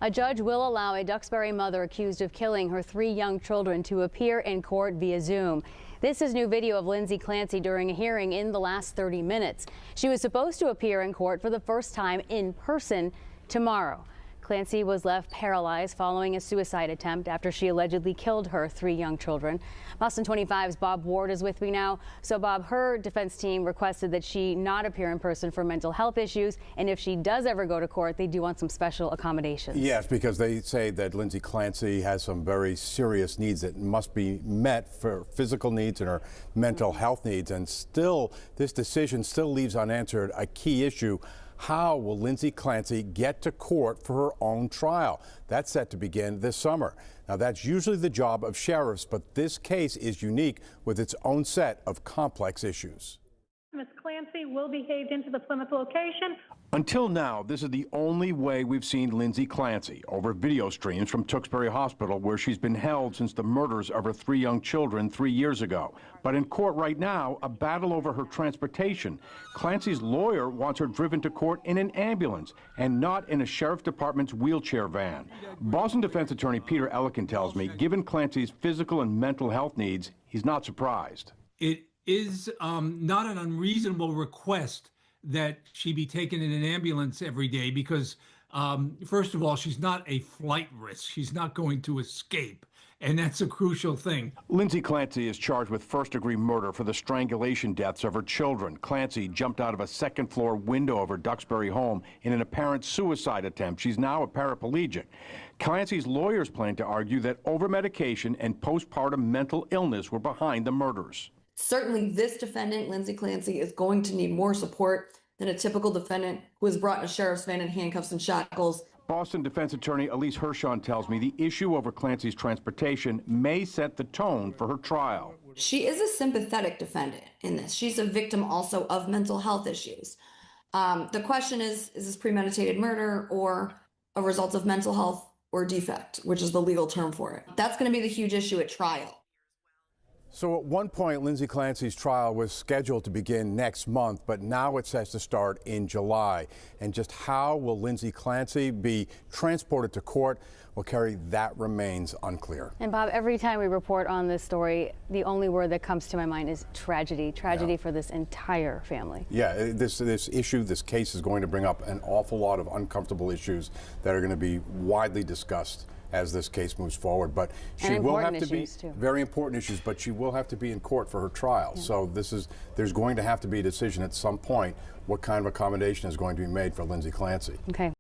A judge will allow a Tewksbury mother accused of killing her 3 young children to appear in court via Zoom. This is new video of Lindsay Clancy during a hearing in the last 30 minutes. She was supposed to appear in court for the first time in person tomorrow. Clancy was left paralyzed following a suicide attempt after she allegedly killed her 3 young children. Boston 25's Bob Ward is with me now. So Bob, her defense team requested that she not appear in person for mental health issues, and if she does ever go to court, they do want some special accommodations. Yes, because they say that Lindsay Clancy has some very serious needs that must be met for physical needs and her mental health needs, and still this decision still leaves unanswered a key issue. How will Lindsay Clancy get to court for her own trial? That's set to begin this summer. Now, that's usually the job of sheriffs, but this case is unique with its own set of complex issues. Ms. Clancy will be haved into the Plymouth location. Until now, this is the only way we've seen Lindsay Clancy, over video streams from Tewksbury Hospital, where she's been held since the murders of her 3 young children 3 years ago. But in court right now, a battle over her transportation. Clancy's lawyer wants her driven to court in an ambulance and not in a sheriff's department's wheelchair van. Boston defense attorney Peter Ellikin tells me, given Clancy's physical and mental health needs, he's not surprised. It is not an unreasonable request that she be taken in an ambulance every day because, first of all, she's not a flight risk. She's not going to escape, and that's a crucial thing. Lindsay Clancy is charged with first-degree murder for the strangulation deaths of her children. Clancy jumped out of a second-floor window of her Tewksbury home in an apparent suicide attempt. She's now a paraplegic. Clancy's lawyers plan to argue that over-medication and postpartum mental illness were behind the murders. Certainly this defendant, Lindsay Clancy, is going to need more support than a typical defendant who is brought in a sheriff's van in handcuffs and shackles. Boston defense attorney Elise Hershon tells me the issue over Clancy's transportation may set the tone for her trial. She is a sympathetic defendant in this. She's a victim also of mental health issues. The question is this premeditated murder or a result of mental health or defect, which is the legal term for it? That's going to be the huge issue at trial. So at one point, Lindsay Clancy's trial was scheduled to begin next month, but now it says to start in July. And just how will Lindsay Clancy be transported to court? Well, Carrie, that remains unclear. And Bob, every time we report on this story, the only word that comes to my mind is tragedy. Tragedy for this entire family. Yeah, this issue, this case is going to bring up an awful lot of uncomfortable issues that are going to be widely discussed as this case moves forward, but she will have to be very important issues, but she will have to be in court for her trial. Yeah. So there's going to have to be a decision at some point what kind of accommodation is going to be made for Lindsay Clancy. Okay.